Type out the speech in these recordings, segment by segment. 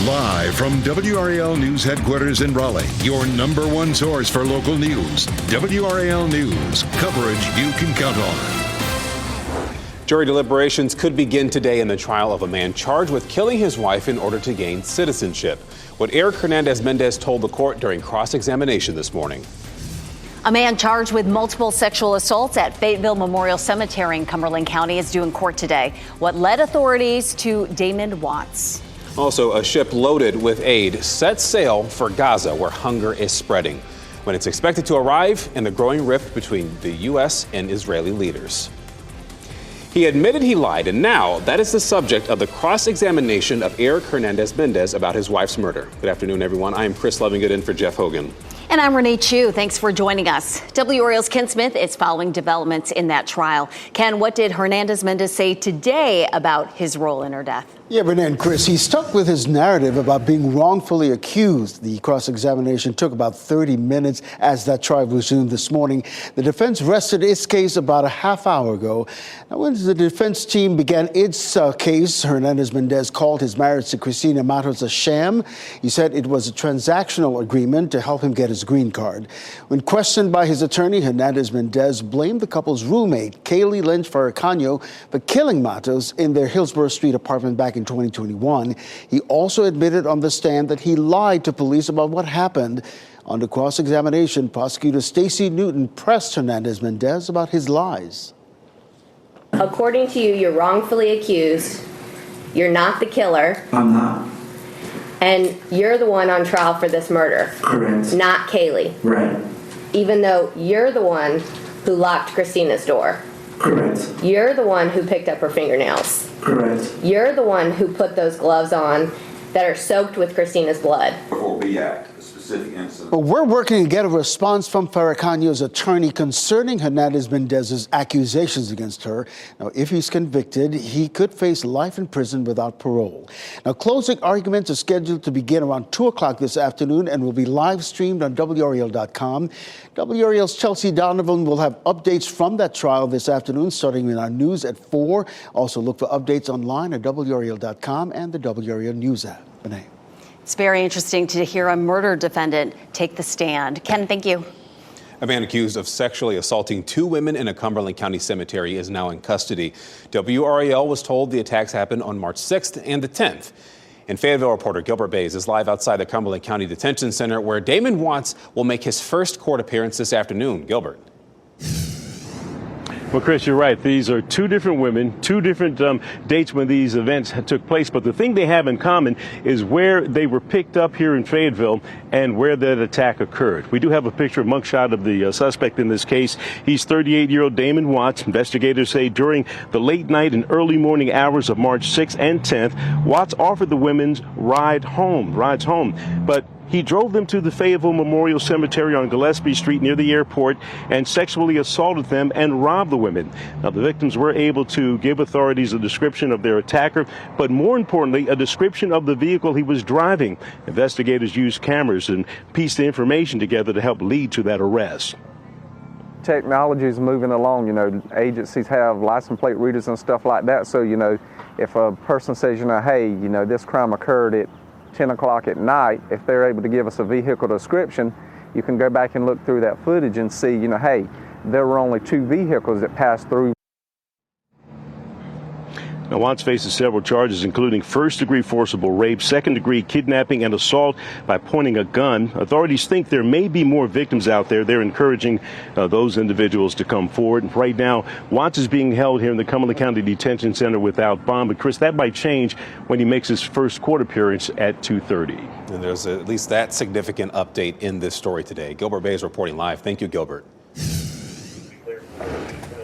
Live from WRAL News Headquarters in Raleigh, your number one source for local news. WRAL News, coverage you can count on. Jury deliberations could begin today in the trial of a man charged with killing his wife in order to gain citizenship. What Eric Hernandez-Mendez told the court during cross-examination this morning. A man charged with multiple sexual assaults at Fayetteville Memorial Cemetery in Cumberland County is due in court today. What led authorities to Damon Watts. Also, a ship loaded with aid sets sail for Gaza, where hunger is spreading, when it's expected to arrive, and the growing rift between the U.S. and Israeli leaders. He admitted he lied, and now that is the subject of the cross-examination of Eric Hernandez-Mendez about his wife's murder. Good afternoon, everyone. I am Chris Lovingood in for Jeff Hogan. And I'm Renee Chu. Thanks for joining us. WRAL's Ken Smith is following developments in that trial. Ken, what did Hernandez-Mendez say today about his role in her death? Yeah, Renee and Chris, he stuck with his narrative about being wrongfully accused. The cross-examination took about 30 minutes as that trial resumed this morning. The defense rested its case about a half hour ago. Now, when the defense team began its case, Hernandez-Mendez called his marriage to Cristina Matos a sham. He said it was a transactional agreement to help him get his green card. When questioned by his attorney, Hernandez-Mendez blamed the couple's roommate, Kaylee Lynch Farrakano, for killing Matos in their Hillsborough Street apartment back in 2021. He also admitted on the stand that he lied to police about what happened. On the cross-examination, prosecutor Stacey Newton pressed Hernandez-Mendez about his lies. According to you, you're wrongfully accused. You're not the killer. I'm not. And you're the one on trial for this murder. Correct. Not Kaylee. Right. Even though you're the one who locked Christina's door. Correct. You're the one who picked up her fingernails. Correct. You're the one who put those gloves on that are soaked with Christina's blood. Before we act, a specific incident. But we're working to get a response from Farrakano's attorney concerning Hernandez-Mendez's accusations against her. Now, if he's convicted, he could face life in prison without parole. Now, closing arguments are scheduled to begin around 2 o'clock this afternoon and will be live streamed on WRAL.com. WRAL's Chelsea Donovan will have updates from that trial this afternoon, starting in our news at 4. Also, look for updates online at WRAL.com and the WRAL News app. Renee. It's very interesting to hear a murder defendant take the stand. Ken, thank you. A man accused of sexually assaulting 2 women in a Cumberland County cemetery is now in custody. WRAL was told the attacks happened on March 6th and the 10th. And Fayetteville reporter Gilbert Bays is live outside the Cumberland County Detention Center, where Damon Watts will make his first court appearance this afternoon. Gilbert. Well, Chris, you're right. These are 2 different women, 2 different dates when these events took place. But the thing they have in common is where they were picked up here in Fayetteville and where that attack occurred. We do have a picture, a mugshot of the suspect in this case. He's 38-year-old Damon Watts. Investigators say during the late night and early morning hours of March 6th and 10th, Watts offered the women's rides home. But he drove them to the Fayetteville Memorial Cemetery on Gillespie Street near the airport and sexually assaulted them and robbed the women. Now, the victims were able to give authorities a description of their attacker, but more importantly, a description of the vehicle he was driving. Investigators used cameras and pieced the information together to help lead to that arrest. Technology is moving along. You know, agencies have license plate readers and stuff like that. So, you know, if a person says, hey, this crime occurred at 10 o'clock at night, if they're able to give us a vehicle description, you can go back and look through that footage and see, hey, there were only 2 vehicles that passed through. Now, Watts faces several charges, including first-degree forcible rape, second-degree kidnapping, and assault by pointing a gun. Authorities think there may be more victims out there. They're encouraging those individuals to come forward. And right now, Watts is being held here in the Cumberland County Detention Center without bond. But, Chris, that might change when he makes his first court appearance at 2:30. And there's at least that significant update in this story today. Gilbert Bays reporting live. Thank you, Gilbert.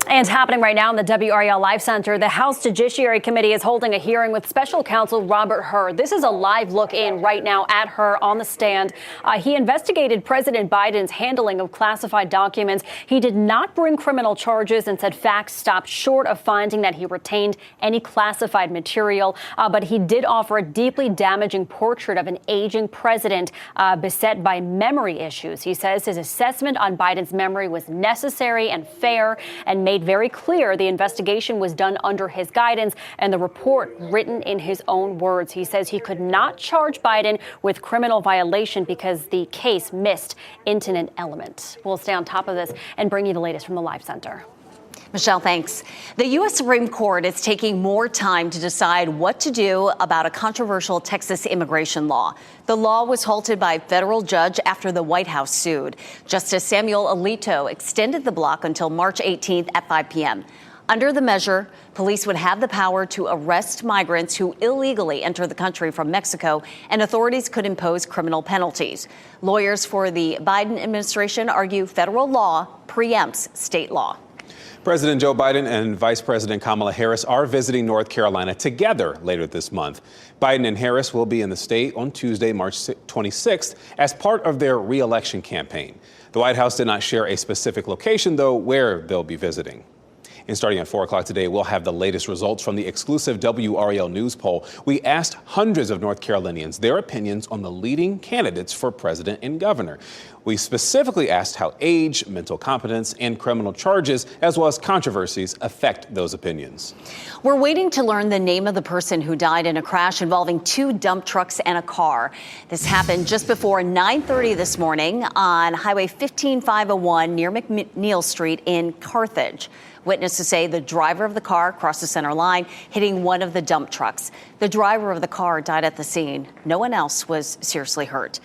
And happening right now in the WRAL Live Center, the House Judiciary Committee is holding a hearing with Special Counsel Robert Hur. This is a live look in right now at Hur on the stand. He investigated President Biden's handling of classified documents. He did not bring criminal charges and said facts stopped short of finding that he retained any classified material. But he did offer a deeply damaging portrait of an aging president beset by memory issues. He says his assessment on Biden's memory was necessary and fair and made very clear the investigation was done under his guidance and the report written in his own words. He says he could not charge Biden with criminal violation because the case missed incident element. We'll stay on top of this and bring you the latest from the Live Center. Michelle, thanks. The U.S. Supreme Court is taking more time to decide what to do about a controversial Texas immigration law. The law was halted by a federal judge after the White House sued. Justice Samuel Alito extended the block until March 18th at 5 p.m. Under the measure, police would have the power to arrest migrants who illegally enter the country from Mexico, and authorities could impose criminal penalties. Lawyers for the Biden administration argue federal law preempts state law. President Joe Biden and Vice President Kamala Harris are visiting North Carolina together later this month. Biden and Harris will be in the state on Tuesday, March 26th, as part of their re-election campaign. The White House did not share a specific location, though, where they'll be visiting. And starting at 4 o'clock today, we'll have the latest results from the exclusive WRAL News poll. We asked hundreds of North Carolinians their opinions on the leading candidates for president and governor. We specifically asked how age, mental competence, and criminal charges, as well as controversies, affect those opinions. We're waiting to learn the name of the person who died in a crash involving 2 dump trucks and a car. This happened just before 9:30 this morning on Highway 15501 near McNeil Street in Carthage. Witnesses say the driver of the car crossed the center line, hitting one of the dump trucks. The driver of the car died at the scene. No one else was seriously hurt.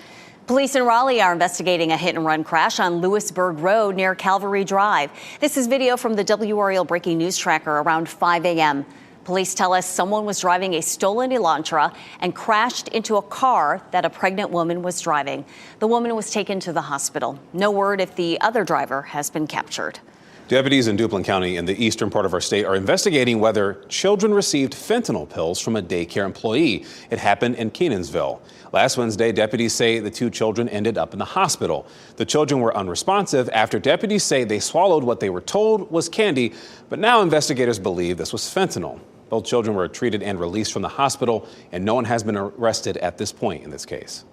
Police in Raleigh are investigating a hit-and-run crash on Lewisburg Road near Calvary Drive. This is video from the WRAL Breaking News Tracker around 5 a.m. Police tell us someone was driving a stolen Elantra and crashed into a car that a pregnant woman was driving. The woman was taken to the hospital. No word if the other driver has been captured. Deputies in Duplin County in the eastern part of our state are investigating whether children received fentanyl pills from a daycare employee. It happened in Kenansville. Last Wednesday, deputies say the 2 children ended up in the hospital. The children were unresponsive after deputies say they swallowed what they were told was candy, but now investigators believe this was fentanyl. Both children were treated and released from the hospital, and no one has been arrested at this point in this case.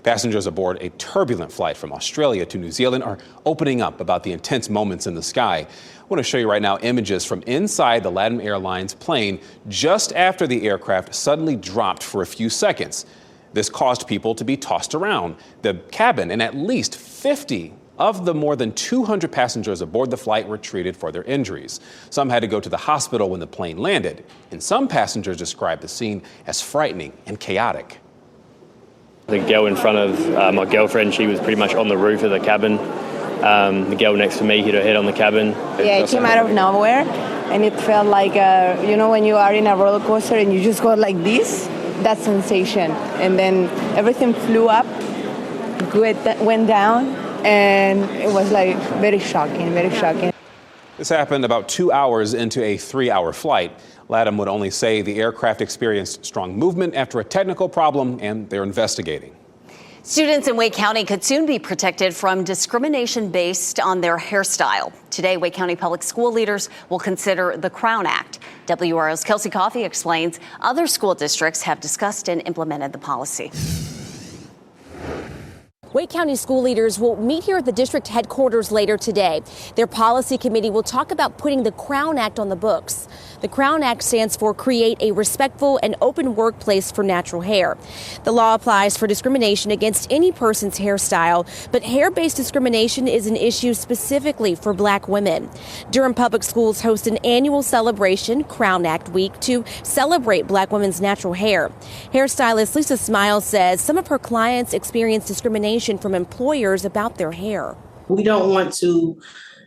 Passengers aboard a turbulent flight from Australia to New Zealand are opening up about the intense moments in the sky. I want to show you right now images from inside the LATAM Airlines plane just after the aircraft suddenly dropped for a few seconds. This caused people to be tossed around the cabin, and at least 50 of the more than 200 passengers aboard the flight were treated for their injuries. Some had to go to the hospital when the plane landed, and some passengers described the scene as frightening and chaotic. The girl in front of my girlfriend, she was pretty much on the roof of the cabin. The girl next to me hit her head on the cabin. Yeah, it came out of nowhere, and it felt like, when you are in a roller coaster and you just go like this, that sensation. And then everything flew up, went down, and it was like very shocking, very shocking. This happened about 2 hours into a 3-hour flight. LATAM would only say the aircraft experienced strong movement after a technical problem, and they're investigating. Students in Wake County could soon be protected from discrimination based on their hairstyle. Today, Wake County public school leaders will consider the Crown Act. WRAL's Kelsey Coffey explains other school districts have discussed and implemented the policy. Wake County school leaders will meet here at the district headquarters later today. Their policy committee will talk about putting the Crown Act on the books. The Crown Act stands for Create a Respectful and Open Workplace for Natural Hair. The law applies for discrimination against any person's hairstyle, but hair-based discrimination is an issue specifically for Black women. Durham Public Schools host an annual celebration, Crown Act Week, to celebrate Black women's natural hair. Hairstylist Lisa Smiles says some of her clients experience discrimination from employers about their hair. We don't want to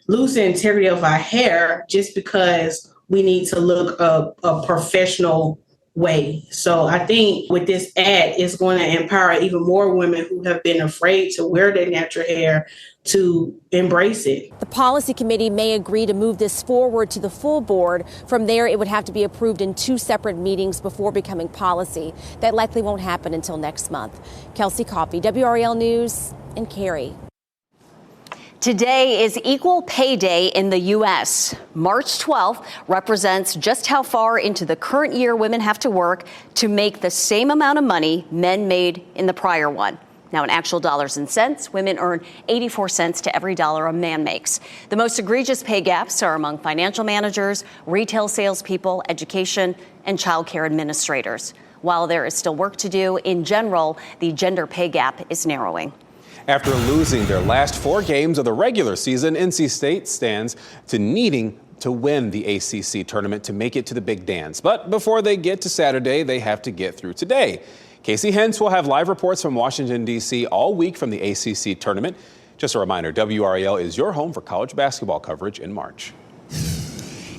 lose the integrity of our hair just because we need to look a professional way. So I think with this ad, it's going to empower even more women who have been afraid to wear their natural hair to embrace it. The policy committee may agree to move this forward to the full board. From there, it would have to be approved in 2 separate meetings before becoming policy. That likely won't happen until next month. Kelsey Coffey, WRAL News in Cary. Today is Equal Pay Day in the U.S. March 12th represents just how far into the current year women have to work to make the same amount of money men made in the prior one. Now, in actual dollars and cents, women earn 84 cents to every dollar a man makes. The most egregious pay gaps are among financial managers, retail salespeople, education, and child care administrators. While there is still work to do, in general, the gender pay gap is narrowing. After losing their last 4 games of the regular season, NC State stands to needing to win the ACC tournament to make it to the big dance. But before they get to Saturday, they have to get through today. Casey Hentz will have live reports from Washington, D.C. all week from the ACC tournament. Just a reminder, WRAL is your home for college basketball coverage in March.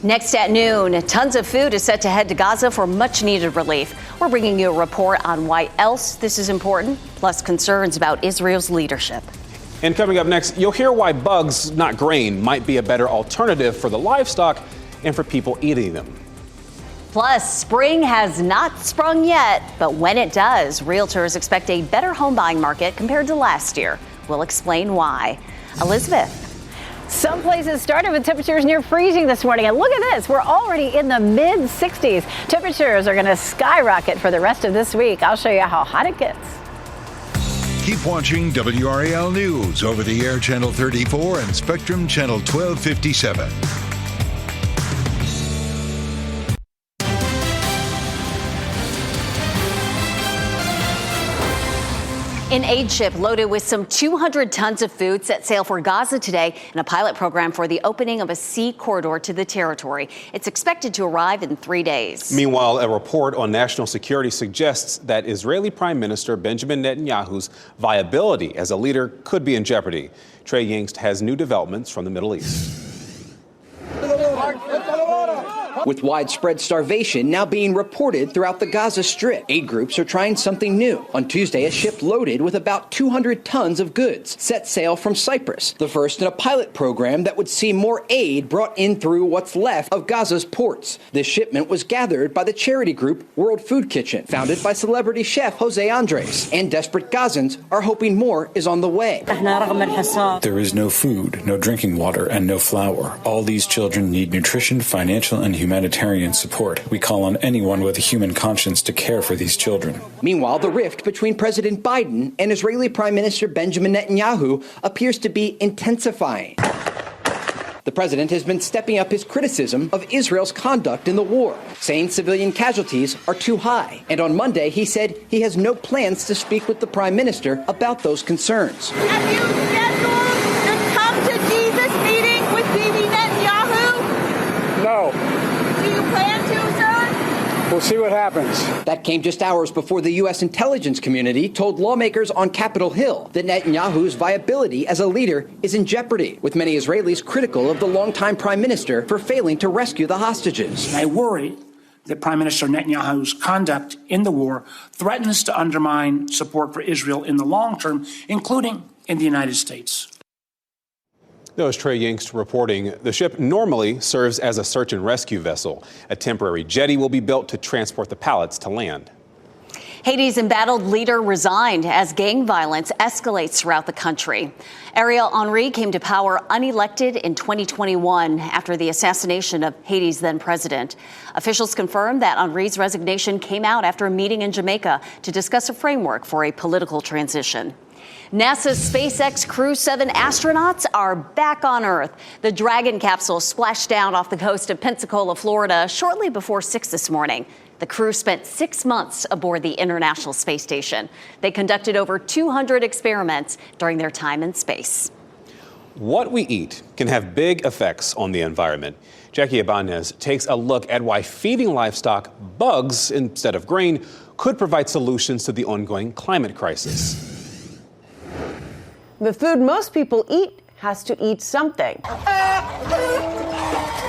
Next at noon, tons of food is set to head to Gaza for much-needed relief. We're bringing you a report on why else this is important, plus concerns about Israel's leadership. And coming up next, you'll hear why bugs, not grain, might be a better alternative for the livestock and for people eating them. Plus, spring has not sprung yet, but when it does, realtors expect a better home buying market compared to last year. We'll explain why. Elizabeth. Some places started with temperatures near freezing this morning. And look at this. We're already in the mid-60s. Temperatures are going to skyrocket for the rest of this week. I'll show you how hot it gets. Keep watching WRAL News over the air Channel 34 and Spectrum Channel 1257. An aid ship loaded with some 200 tons of food set sail for Gaza today in a pilot program for the opening of a sea corridor to the territory. It's expected to arrive in 3 days. Meanwhile, a report on national security suggests that Israeli Prime Minister Benjamin Netanyahu's viability as a leader could be in jeopardy. Trey Yingst has new developments from the Middle East. With widespread starvation now being reported throughout the Gaza Strip, aid groups are trying something new. On Tuesday, a ship loaded with about 200 tons of goods set sail from Cyprus, the first in a pilot program that would see more aid brought in through what's left of Gaza's ports. This shipment was gathered by the charity group World Food Kitchen, founded by celebrity chef Jose Andres. And desperate Gazans are hoping more is on the way. There is no food, no drinking water, and no flour. All these children need nutrition, financial, and humanitarian support. We call on anyone with a human conscience to care for these children. Meanwhile, the rift between President Biden and Israeli Prime Minister Benjamin Netanyahu appears to be intensifying. The president has been stepping up his criticism of Israel's conduct in the war, saying civilian casualties are too high. And on Monday, he said he has no plans to speak with the prime minister about those concerns. Have you scheduled the Come to Jesus meeting with Bibi Netanyahu? No. Do you plan to, sir? We'll see what happens. That came just hours before the U.S. intelligence community told lawmakers on Capitol Hill that Netanyahu's viability as a leader is in jeopardy, with many Israelis critical of the longtime prime minister for failing to rescue the hostages. I worry that Prime Minister Netanyahu's conduct in the war threatens to undermine support for Israel in the long term, including in the United States. That was Trey Yingst reporting. The ship normally serves as a search and rescue vessel. A temporary jetty will be built to transport the pallets to land. Haiti's embattled leader resigned as gang violence escalates throughout the country. Ariel Henry came to power unelected in 2021 after the assassination of Haiti's then president. Officials confirmed that Henry's resignation came out after a meeting in Jamaica to discuss a framework for a political transition. NASA's SpaceX Crew 7 astronauts are back on Earth. The Dragon capsule splashed down off the coast of Pensacola, Florida, shortly before 6 this morning. The crew spent 6 months aboard the International Space Station. They conducted over 200 experiments during their time in space. What we eat can have big effects on the environment. Jackie Ibanez takes a look at why feeding livestock bugs instead of grain could provide solutions to the ongoing climate crisis. The food most people eat has to eat something.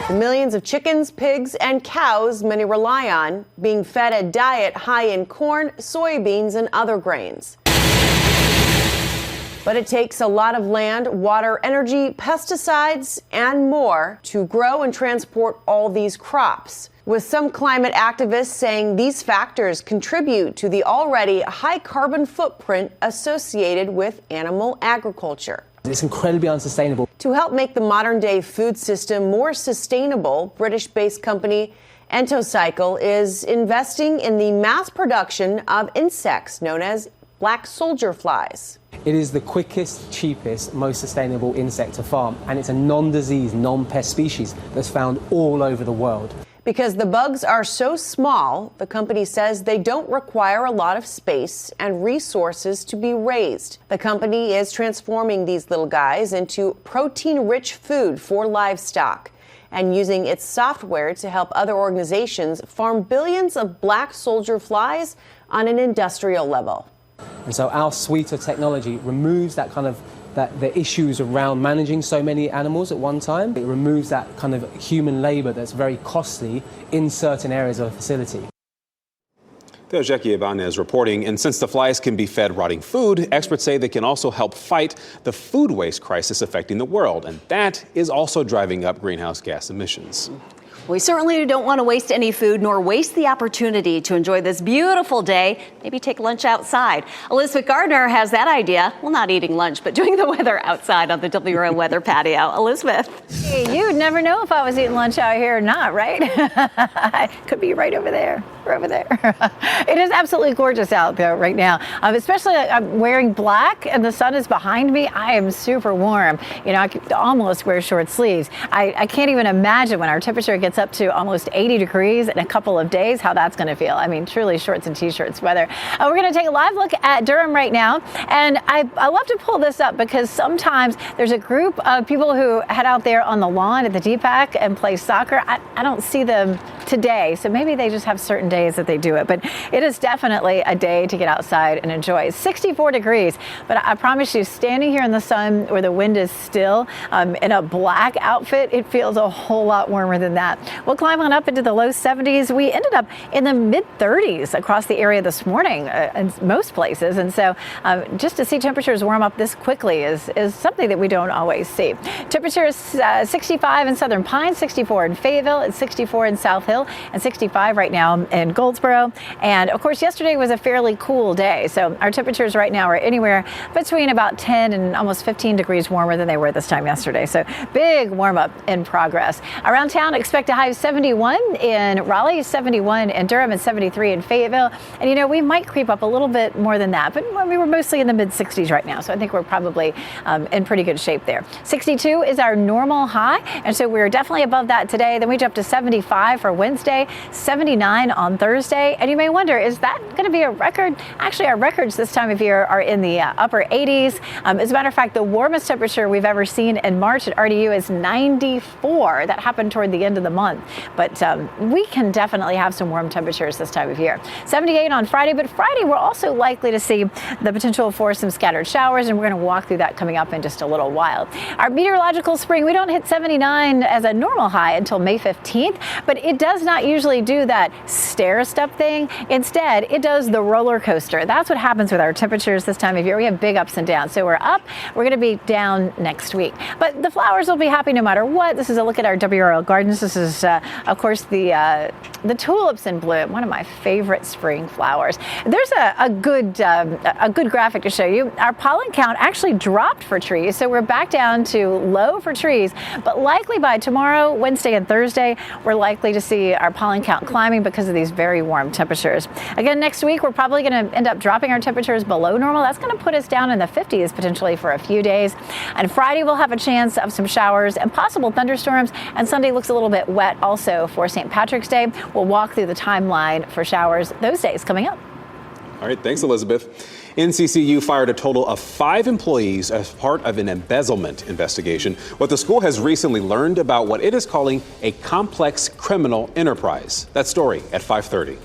The millions of chickens, pigs, and cows many rely on being fed a diet high in corn, soybeans, and other grains. But it takes a lot of land, water, energy, pesticides, and more to grow and transport all these crops, with some climate activists saying these factors contribute to the already high carbon footprint associated with animal agriculture. It's incredibly unsustainable. To help make the modern day food system more sustainable, British-based company Entocycle is investing in the mass production of insects known as black soldier flies. It is the quickest, cheapest, most sustainable insect to farm, and it's a non-disease, non-pest species that's found all over the world. Because the bugs are so small, the company says they don't require a lot of space and resources to be raised. The company is transforming these little guys into protein-rich food for livestock and using its software to help other organizations farm billions of black soldier flies on an industrial level. And so our suite of technology removes that kind of the issues around managing so many animals at one time. It removes that kind of human labor that's very costly in certain areas of a facility. There's Jackie Ibanez reporting, and since the flies can be fed rotting food, experts say they can also help fight the food waste crisis affecting the world, and that is also driving up greenhouse gas emissions. We certainly don't want to waste any food nor waste the opportunity to enjoy this beautiful day. Maybe take lunch outside. Elizabeth Gardner has that idea. Well, not eating lunch, but doing the weather outside on the WRAL weather patio. Elizabeth. Hey, you'd never know if I was eating lunch out here or not, right? Could be right over there. Over there. It is absolutely gorgeous out there right now, especially I'm wearing black and the sun is behind me. I am super warm. You know, I could almost wear short sleeves. I can't even imagine when our temperature gets up to almost 80 degrees in a couple of days, how that's going to feel. I mean, truly shorts and t-shirts weather. We're going to take a live look at Durham right now. And I love to pull this up because sometimes there's a group of people who head out there on the lawn at the DPAC and play soccer. I don't see them today, so maybe they just have certain days that they do it, but it is definitely a day to get outside and enjoy. 64 degrees, but I promise you, standing here in the sun where the wind is still in a black outfit, it feels a whole lot warmer than that. We'll climb on up into the low 70s. We ended up in the mid 30s across the area this morning in most places, and so just to see temperatures warm up this quickly is something that we don't always see. Temperature is 65 in Southern Pines, 64 in Fayetteville, and 64 in South Hill, and 65 right now in Goldsboro. And of course, yesterday was a fairly cool day. So our temperatures right now are anywhere between about 10 and almost 15 degrees warmer than they were this time yesterday. So big warm up in progress. Around town, expect a high of 71 in Raleigh, 71 in Durham, and 73 in Fayetteville. And you know, we might creep up a little bit more than that, but we were mostly in the mid 60s right now. So I think we're probably in pretty good shape there. 62 is our normal high. And so we're definitely above that today. Then we jump to 75 for Wednesday, 79 on Thursday. And you may wonder, is that going to be a record? Actually, our records this time of year are in the upper 80s. As a matter of fact, the warmest temperature we've ever seen in March at RDU is 94. That happened toward the end of the month. But we can definitely have some warm temperatures this time of year. 78 on Friday, but Friday we're also likely to see the potential for some scattered showers, and we're going to walk through that coming up in just a little while. Our meteorological spring, we don't hit 79 as a normal high until May 15th, but it does not usually do that stair step thing. Instead, it does the roller coaster. That's what happens with our temperatures this time of year. We have big ups and downs. So we're up, we're going to be down next week. But the flowers will be happy no matter what. This is a look at our WRAL gardens. This is, of course, the tulips in bloom, one of my favorite spring flowers. There's a good graphic to show you. Our pollen count actually dropped for trees, so we're back down to low for trees, but likely by tomorrow, Wednesday and Thursday, we're likely to see our pollen count climbing because of these very warm temperatures. Again, next week, we're probably going to end up dropping our temperatures below normal. That's going to put us down in the 50s potentially for a few days. And Friday, we'll have a chance of some showers and possible thunderstorms. And Sunday looks a little bit wet also for St. Patrick's Day. We'll walk through the timeline for showers those days coming up. All right, thanks, Elizabeth. NCCU fired a total of 5 employees as part of an embezzlement investigation. What the school has recently learned about what it is calling a complex criminal enterprise. That story at 5:30.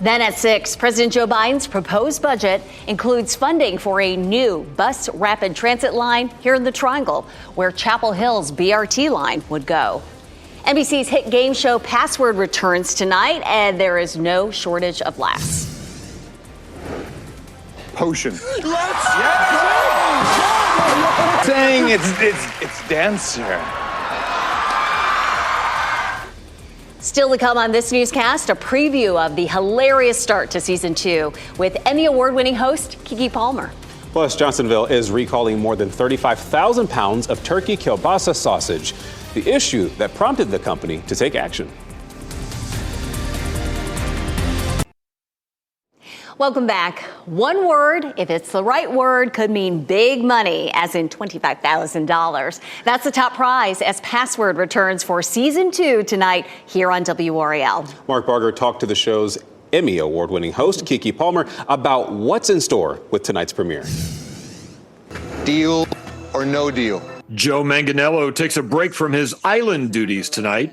Then at 6, President Joe Biden's proposed budget includes funding for a new bus rapid transit line here in the Triangle, where Chapel Hill's BRT line would go. NBC's hit game show Password returns tonight, and there is no shortage of laughs. Potion. Saying it's dancer. Still to come on this newscast, a preview of the hilarious start to season 2 with Emmy Award-winning host Keke Palmer. Plus, Johnsonville is recalling more than 35,000 pounds of turkey kielbasa sausage, the issue that prompted the company to take action. Welcome back. One word, if it's the right word, could mean big money, as in $25,000. That's the top prize as Password returns for season 2 tonight here on WRAL. Mark Barger talked to the show's Emmy Award-winning host, Keke Palmer, about what's in store with tonight's premiere. Deal or no deal? Joe Manganiello takes a break from his island duties tonight.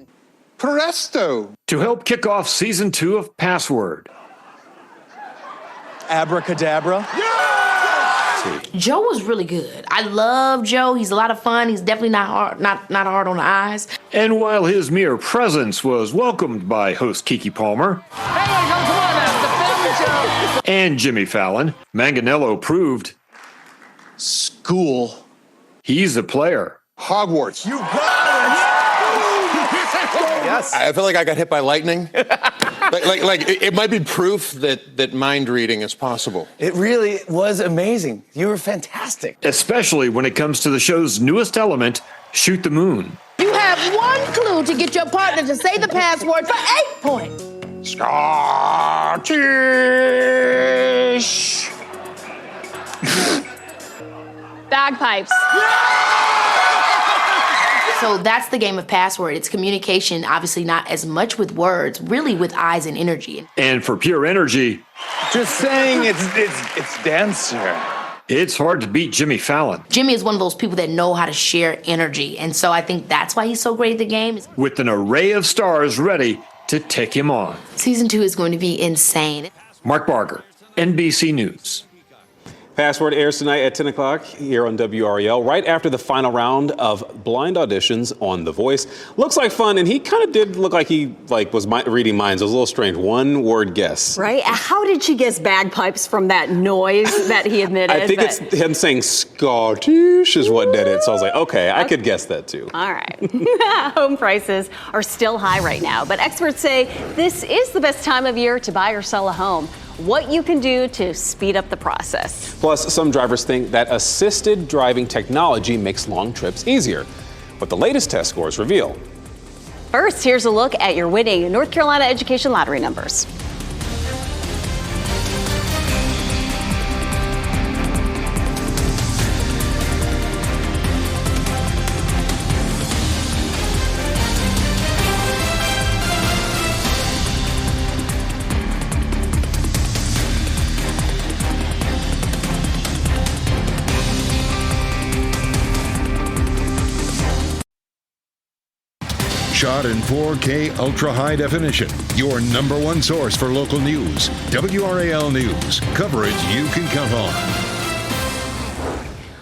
Presto! To help kick off season 2 of Password. Abracadabra. Joe was really good. I love Joe. He's a lot of fun. He's definitely not hard on the eyes. And while his mere presence was welcomed by host Keke Palmer and Jimmy Fallon, Manganiello proved school. He's a player. Hogwarts. You got it! Yes. I feel like I got hit by lightning. It might be proof that mind reading is possible. It really was amazing. You were fantastic. Especially when it comes to the show's newest element, Shoot the Moon. You have one clue to get your partner to say the password for 8 points. Scottish. Bagpipes. So that's the game of Password. It's communication, obviously not as much with words, really with eyes and energy. And for pure energy, Just saying, it's dancer. it's hard to beat Jimmy Fallon. Jimmy is one of those people that know how to share energy, and so I think that's why he's so great at the game. With an array of stars ready to take him on. Season 2 is going to be insane. Mark Barger, NBC News. Password airs tonight at 10 o'clock here on WRAL, right after the final round of blind auditions on The Voice. Looks like fun, and he kind of did look like he was reading minds. It was a little strange. One word guess. Right? How did she guess bagpipes from that noise that he admitted? I think it's him saying Scottish is what did it. So I was like, okay, I could guess that too. All right. Home prices are still high right now, but experts say this is the best time of year to buy or sell a home. What you can do to speed up the process. Plus, some drivers think that assisted driving technology makes long trips easier. What the latest test scores reveal. First, here's a look at your winning North Carolina Education Lottery numbers. Shot in 4K ultra high definition. Your number one source for local news. WRAL News. Coverage you can count on.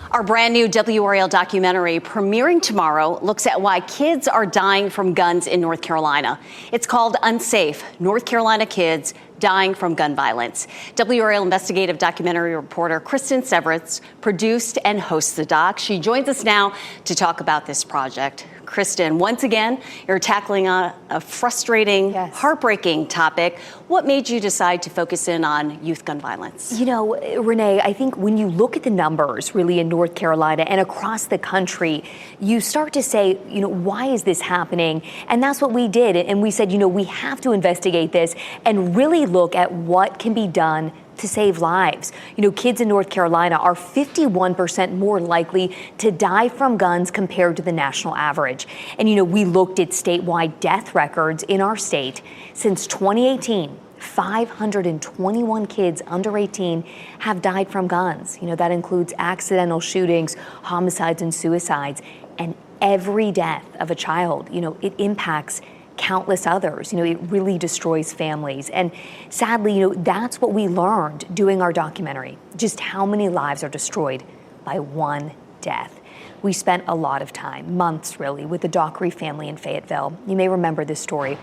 Our brand new WRAL documentary premiering tomorrow looks at why kids are dying from guns in North Carolina. It's called Unsafe: North Carolina Kids Dying from Gun Violence. WRAL investigative documentary reporter Kristen Severance produced and hosts the doc. She joins us now to talk about this project. Kristen, once again, you're tackling a frustrating, heartbreaking topic. What made you decide to focus in on youth gun violence? You know, Renee, I think when you look at the numbers really in North Carolina and across the country, you start to say, you know, why is this happening? And that's what we did. And we said, you know, we have to investigate this and really look at what can be done to save lives. You know, kids in North Carolina are 51% more likely to die from guns compared to the national average. And, you know, we looked at statewide death records in our state. Since 2018, 521 kids under 18 have died from guns. You know, that includes accidental shootings, homicides, and suicides. And every death of a child, you know, it impacts countless others. You know, it really destroys families. And sadly, you know, that's what we learned doing our documentary, just how many lives are destroyed by one death. We spent a lot of time, months really, with the Dockery family in Fayetteville. You may remember this story.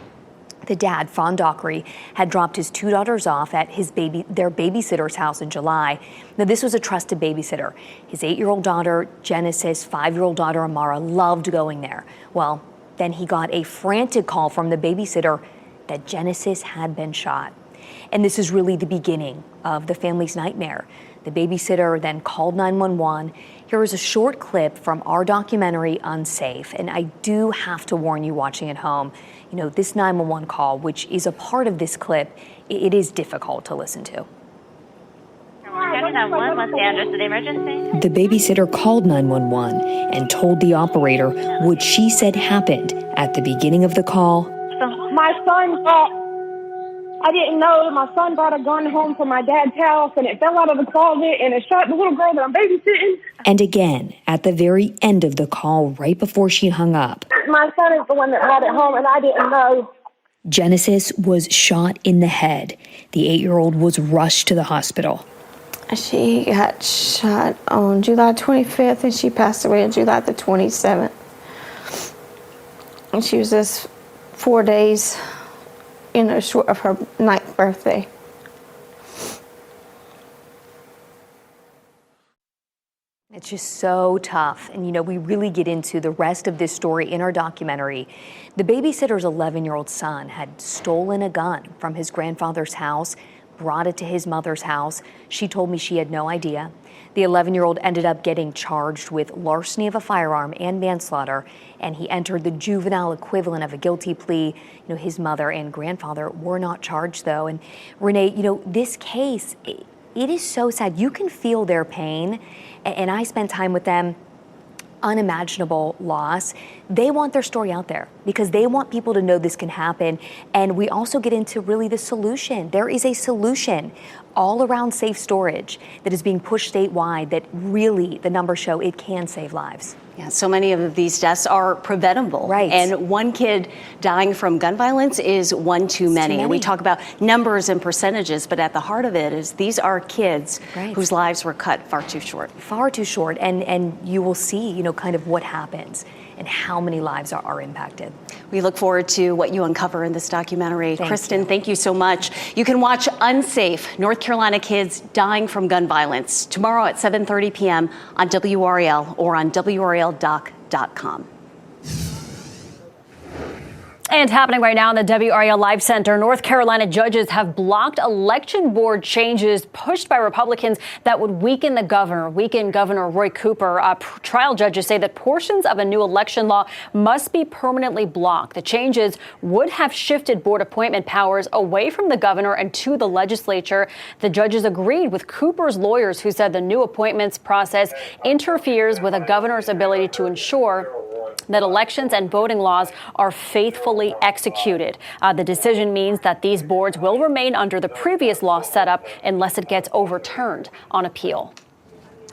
The dad, Fawn Dockery, had dropped his two daughters off at their babysitter's house in July. Now, this was a trusted babysitter. His 8-year-old daughter, Genesis, 5-year-old daughter, Amara, loved going there. Well, then he got a frantic call from the babysitter that Genesis had been shot. And this is really the beginning of the family's nightmare. The babysitter then called 911. Here is a short clip from our documentary, Unsafe. And I do have to warn you watching at home, you know, this 911 call, which is a part of this clip, it is difficult to listen to. 911, what's the address of the emergency? The babysitter called 911 and told the operator what she said happened at the beginning of the call. I didn't know. My son brought a gun home from my dad's house, and it fell out of the closet, and it shot the little girl that I'm babysitting. And again, at the very end of the call, right before she hung up, My son is the one that brought it home, and I didn't know. Genesis was shot in the head. The 8-year-old was rushed to the hospital. She got shot on July 25th, and she passed away on July the 27th. And she was just 4 days short of her 9th birthday. It's just so tough. And, we really get into the rest of this story in our documentary. The babysitter's 11-year-old son had stolen a gun from his grandfather's house, brought it to his mother's house. She told me she had no idea. The 11-year-old ended up getting charged with larceny of a firearm and manslaughter, and he entered the juvenile equivalent of a guilty plea. His mother and grandfather were not charged, though. And Renee, this case, it is so sad. You can feel their pain, and I spent time with them. Unimaginable loss. They want their story out there because they want people to know this can happen. And we also get into really the solution. There is a solution all around safe storage that is being pushed statewide that really the numbers show it can save lives. Yeah, so many of these deaths are preventable. Right. And one kid dying from gun violence is one too many. And we talk about numbers and percentages, but at the heart of it is these are kids whose lives were cut far too short. Far too short. And you will see, kind of what happens and how many lives are impacted. We look forward to what you uncover in this documentary. Kristen, thank you so much. You can watch Unsafe, North Carolina Kids Dying from Gun Violence tomorrow at 7:30 p.m. on WRAL or on WRALdoc.com. And happening right now in the WRAL Live Center, North Carolina judges have blocked election board changes pushed by Republicans that would weaken Governor Roy Cooper. Trial judges say that portions of a new election law must be permanently blocked. The changes would have shifted board appointment powers away from the governor and to the legislature. The judges agreed with Cooper's lawyers, who said the new appointments process interferes with a governor's ability to ensure that elections and voting laws are faithfully executed. The decision means that these boards will remain under the previous law setup unless it gets overturned on appeal.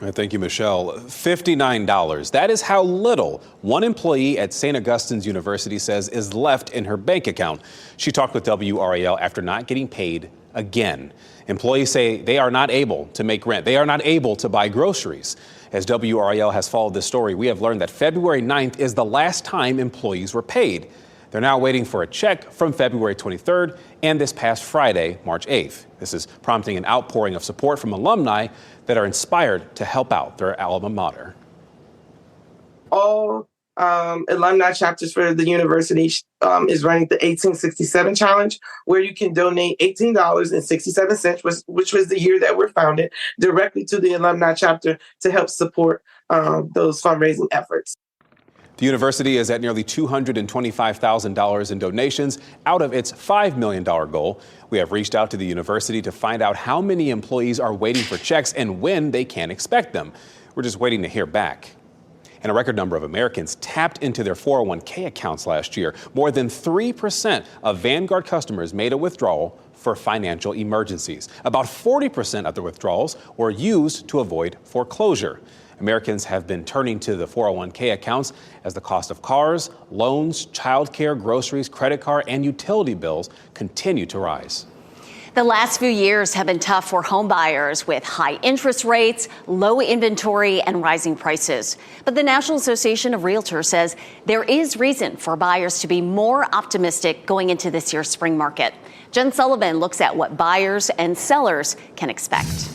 All right, thank you, Michelle. $59. That is how little one employee at St. Augustine's University says is left in her bank account. She talked with WRAL after not getting paid again. Employees say they are not able to make rent. They are not able to buy groceries. As WRAL has followed this story, we have learned that February 9th is the last time employees were paid. They're now waiting for a check from February 23rd and this past Friday, March 8th. This is prompting an outpouring of support from alumni that are inspired to help out their alma mater. All alumni chapters for the university is running the 1867 challenge, where you can donate $18.67, which was the year that we're founded, directly to the alumni chapter to help support those fundraising efforts. The university is at nearly $225,000 in donations out of its $5 million goal. We have reached out to the university to find out how many employees are waiting for checks and when they can expect them. We're just waiting to hear back. And a record number of Americans tapped into their 401k accounts last year. More than 3% of Vanguard customers made a withdrawal for financial emergencies. About 40% of the withdrawals were used to avoid foreclosure. Americans have been turning to the 401k accounts as the cost of cars, loans, childcare, groceries, credit card, and utility bills continue to rise. The last few years have been tough for home buyers with high interest rates, low inventory, and rising prices. But the National Association of Realtors says there is reason for buyers to be more optimistic going into this year's spring market. Jen Sullivan looks at what buyers and sellers can expect.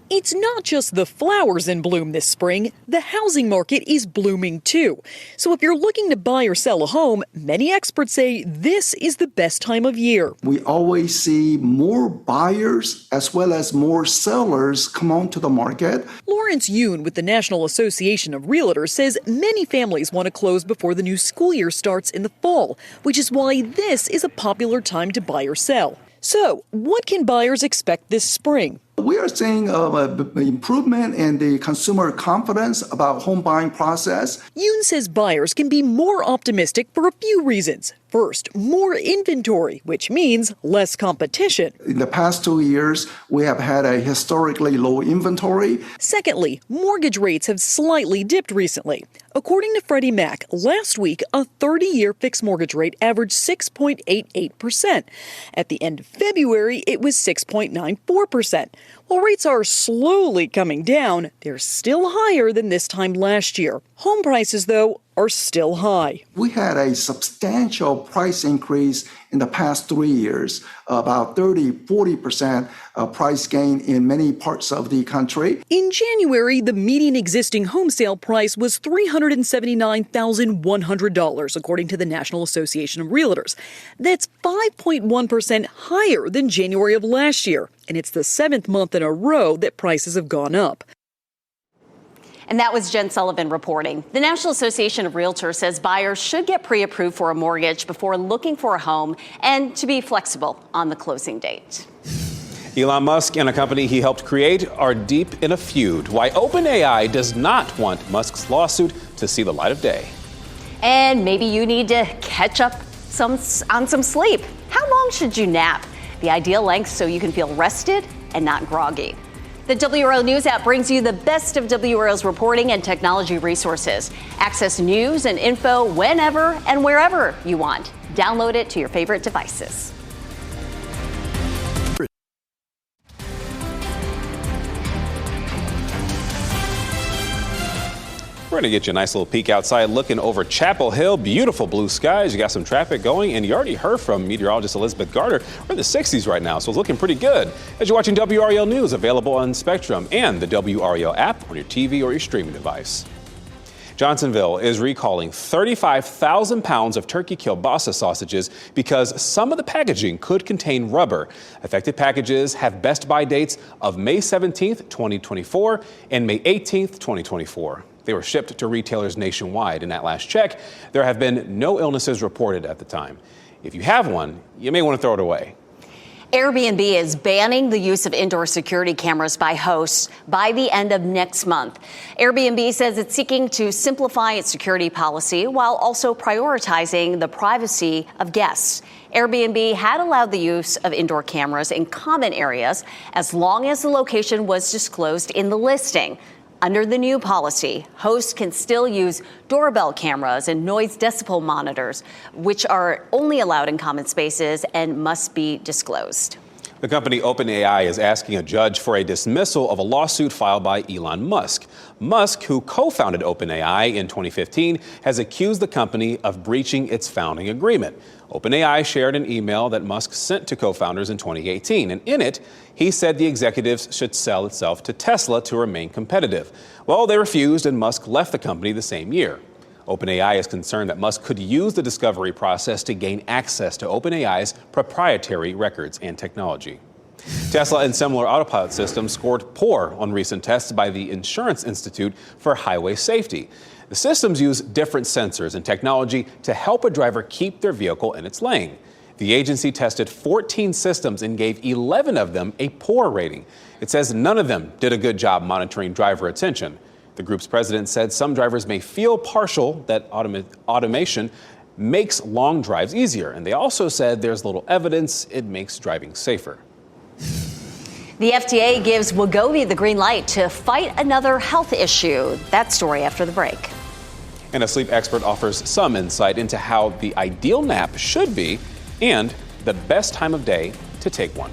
It's not just the flowers in bloom this spring, the housing market is blooming too. So if you're looking to buy or sell a home, many experts say this is the best time of year. We always see more buyers as well as more sellers come onto the market. Lawrence Yoon with the National Association of Realtors says many families want to close before the new school year starts in the fall, which is why this is a popular time to buy or sell. So, what can buyers expect this spring? We are seeing an improvement in the consumer confidence about home buying process. Yoon says buyers can be more optimistic for a few reasons. First, more inventory, which means less competition. In the past 2 years, we have had a historically low inventory. Secondly, mortgage rates have slightly dipped recently. According to Freddie Mac, last week, a 30-year fixed mortgage rate averaged 6.88%. At the end of February, it was 6.94%. While rates are slowly coming down, they're still higher than this time last year. Home prices, though, are still high. We had a substantial price increase in the past 3 years, about 40% price gain in many parts of the country. In January, the median existing home sale price was $379,100, according to the National Association of Realtors. That's 5.1% higher than January of last year, and it's the 7th month in a row that prices have gone up. And that was Jen Sullivan reporting. The National Association of Realtors says buyers should get pre-approved for a mortgage before looking for a home and to be flexible on the closing date. Elon Musk and a company he helped create are deep in a feud. Why OpenAI does not want Musk's lawsuit to see the light of day. And maybe you need to catch up on some sleep. How long should you nap? The ideal length so you can feel rested and not groggy. The WRAL News app brings you the best of WRAL's reporting and technology resources. Access news and info whenever and wherever you want. Download it to your favorite devices. We're going to get you a nice little peek outside looking over Chapel Hill. Beautiful blue skies. You got some traffic going, and you already heard from meteorologist Elizabeth Garner. We're in the 60s right now, so it's looking pretty good. As you're watching WRAL News, available on Spectrum and the WRAL app on your TV or your streaming device. Johnsonville is recalling 35,000 pounds of turkey kielbasa sausages because some of the packaging could contain rubber. Affected packages have best buy dates of May 17th, 2024 and May 18th, 2024. They were shipped to retailers nationwide, and at last check, there have been no illnesses reported at the time. If you have one, you may want to throw it away. Airbnb is banning the use of indoor security cameras by hosts by the end of next month. Airbnb says it's seeking to simplify its security policy while also prioritizing the privacy of guests. Airbnb had allowed the use of indoor cameras in common areas as long as the location was disclosed in the listing. Under the new policy, hosts can still use doorbell cameras and noise decibel monitors, which are only allowed in common spaces and must be disclosed. The company OpenAI is asking a judge for a dismissal of a lawsuit filed by Elon Musk. Musk, who co-founded OpenAI in 2015, has accused the company of breaching its founding agreement. OpenAI shared an email that Musk sent to co-founders in 2018, and in it, he said the executives should sell itself to Tesla to remain competitive. Well, they refused, and Musk left the company the same year. OpenAI is concerned that Musk could use the discovery process to gain access to OpenAI's proprietary records and technology. Tesla and similar autopilot systems scored poor on recent tests by the Insurance Institute for Highway Safety. The systems use different sensors and technology to help a driver keep their vehicle in its lane. The agency tested 14 systems and gave 11 of them a poor rating. It says none of them did a good job monitoring driver attention. The group's president said some drivers may feel partial that automation makes long drives easier. And they also said there's little evidence it makes driving safer. The FDA gives Wegovy the green light to fight another health issue. That story after the break. And a sleep expert offers some insight into how the ideal nap should be and the best time of day to take one.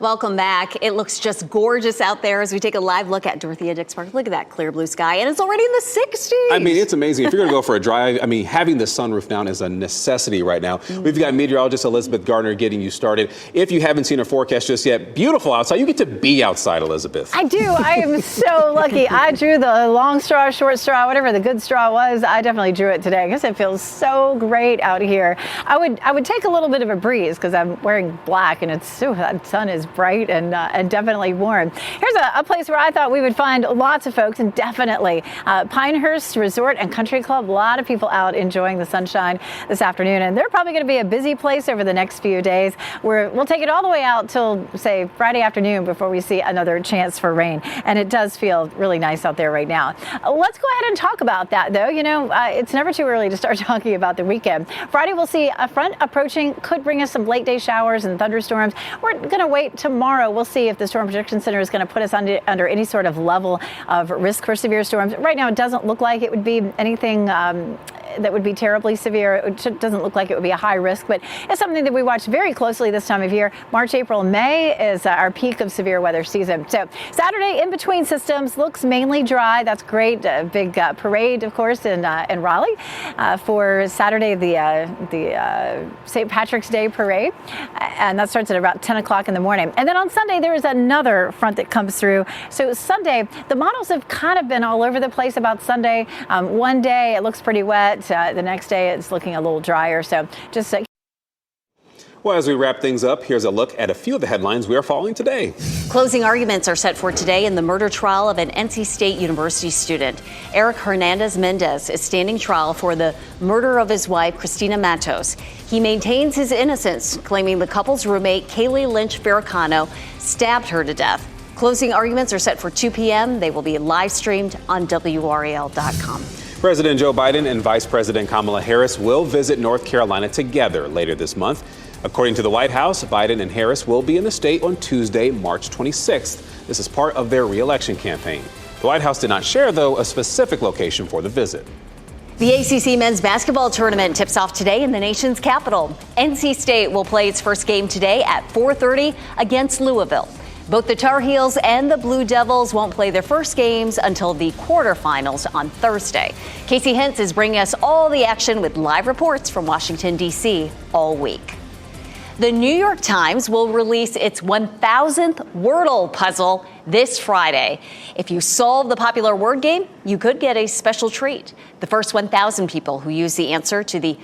Welcome back. It looks just gorgeous out there as we take a live look at Dorothea Dix Park. Look at that clear blue sky, and it's already in the 60s. I mean, it's amazing. If you're going to go for a drive, I mean, having the sunroof down is a necessity right now. We've got meteorologist Elizabeth Garner getting you started. If you haven't seen her forecast just yet, beautiful outside. You get to be outside, Elizabeth. I do. I am so lucky. I drew the long straw, short straw, whatever the good straw was. I definitely drew it today because it feels so great out here. I would take a little bit of a breeze because I'm wearing black, and that sun is is bright and definitely warm. Here's a place where I thought we would find lots of folks, and definitely Pinehurst Resort and Country Club. A lot of people out enjoying the sunshine this afternoon, and they're probably going to be a busy place over the next few days. We'll take it all the way out till, say, Friday afternoon before we see another chance for rain. And it does feel really nice out there right now. Let's go ahead and talk about that, though. You know, it's never too early to start talking about the weekend. Friday, we'll see a front approaching, could bring us some late day showers and thunderstorms. We're going to wait tomorrow. We'll see if the Storm Protection Center is going to put us under any sort of level of risk for severe storms. Right now, it doesn't look like it would be anything that would be terribly severe. It doesn't look like it would be a high risk, but it's something that we watch very closely this time of year. March, April, May is our peak of severe weather season. So Saturday, in between systems, looks mainly dry. That's great. A big parade, of course, in Raleigh for Saturday, the St. Patrick's Day parade, and that starts at about 10 o'clock in the morning. And then on Sunday, there is another front that comes through. So Sunday, the models have kind of been all over the place about Sunday. One day it looks pretty wet. The next day it's looking a little drier. So just well, as we wrap things up, here's a look at a few of the headlines we are following today. Closing arguments are set for today in the murder trial of an NC State University student. Eric Hernandez Mendez is standing trial for the murder of his wife, Christina Matos. He maintains his innocence, claiming the couple's roommate, Kaylee Lynch Farrakano, stabbed her to death. Closing arguments are set for 2 p.m. They will be live streamed on WRAL.com. President Joe Biden and Vice President Kamala Harris will visit North Carolina together later this month. According to the White House, Biden and Harris will be in the state on Tuesday, March 26th. This is part of their re-election campaign. The White House did not share, though, a specific location for the visit. The ACC men's basketball tournament tips off today in the nation's capital. NC State will play its first game today at 4:30 against Louisville. Both the Tar Heels and the Blue Devils won't play their first games until the quarterfinals on Thursday. Casey Hentz is bringing us all the action with live reports from Washington, D.C. all week. The New York Times will release its 1,000th Wordle puzzle this Friday. If you solve the popular word game, you could get a special treat. The first 1,000 people who use the answer to the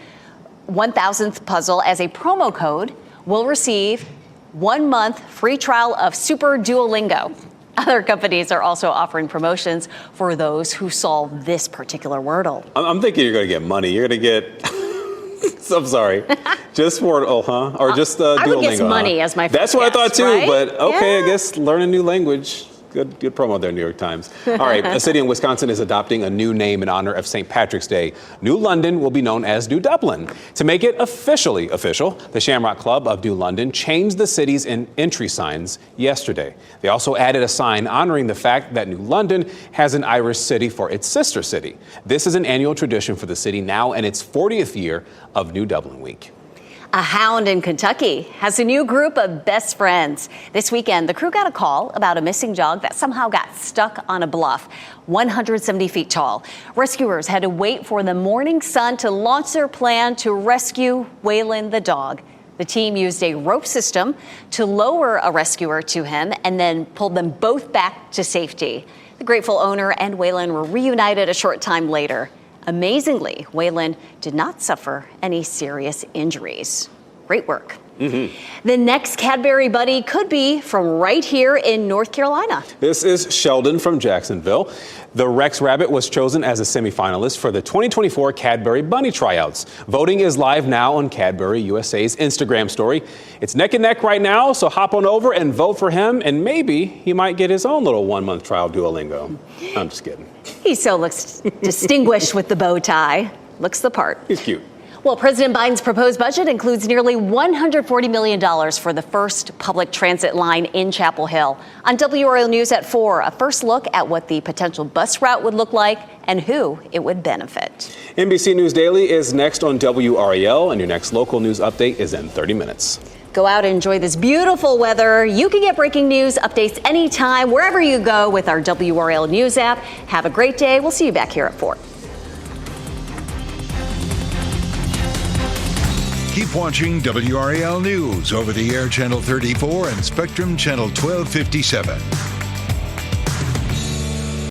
1,000th puzzle as a promo code will receive 1 month free trial of Super Duolingo. Other companies are also offering promotions for those who solve this particular Wordle. I'm thinking you're going to get money. You're going to get, I'm sorry, just Wordle, huh? Or just Duolingo. I would guess money as my first That's what guess, I thought too, right? but okay, Yeah. I guess learn a new language. Good promo there, New York Times. All right, a city in Wisconsin is adopting a new name in honor of St. Patrick's Day. New London will be known as New Dublin. To make it officially official, the Shamrock Club of New London changed the city's entry signs yesterday. They also added a sign honoring the fact that New London has an Irish city for its sister city. This is an annual tradition for the city now in its 40th year of New Dublin Week. A hound in Kentucky has a new group of best friends. This weekend, the crew got a call about a missing dog that somehow got stuck on a bluff, 170 feet tall. Rescuers had to wait for the morning sun to launch their plan to rescue Waylon the dog. The team used a rope system to lower a rescuer to him and then pulled them both back to safety. The grateful owner and Waylon were reunited a short time later. Amazingly, Waylon did not suffer any serious injuries. Great work. Mm-hmm. The next Cadbury buddy could be from right here in North Carolina. This is Sheldon from Jacksonville. The Rex Rabbit was chosen as a semifinalist for the 2024 Cadbury Bunny Tryouts. Voting is live now on Cadbury USA's Instagram story. It's neck and neck right now, so hop on over and vote for him, and maybe he might get his own little 1 month trial Duolingo. I'm just kidding. He so looks distinguished with the bow tie. Looks the part. He's cute. Well, President Biden's proposed budget includes nearly $140 million for the first public transit line in Chapel Hill. On WRAL News at 4, a first look at what the potential bus route would look like and who it would benefit. NBC News Daily is next on WRAL, and your next local news update is in 30 minutes. Go out and enjoy this beautiful weather. You can get breaking news updates anytime, wherever you go with our WRAL News app. Have a great day. We'll see you back here at 4. Keep watching WRAL News over the air Channel 34 and Spectrum Channel 1257.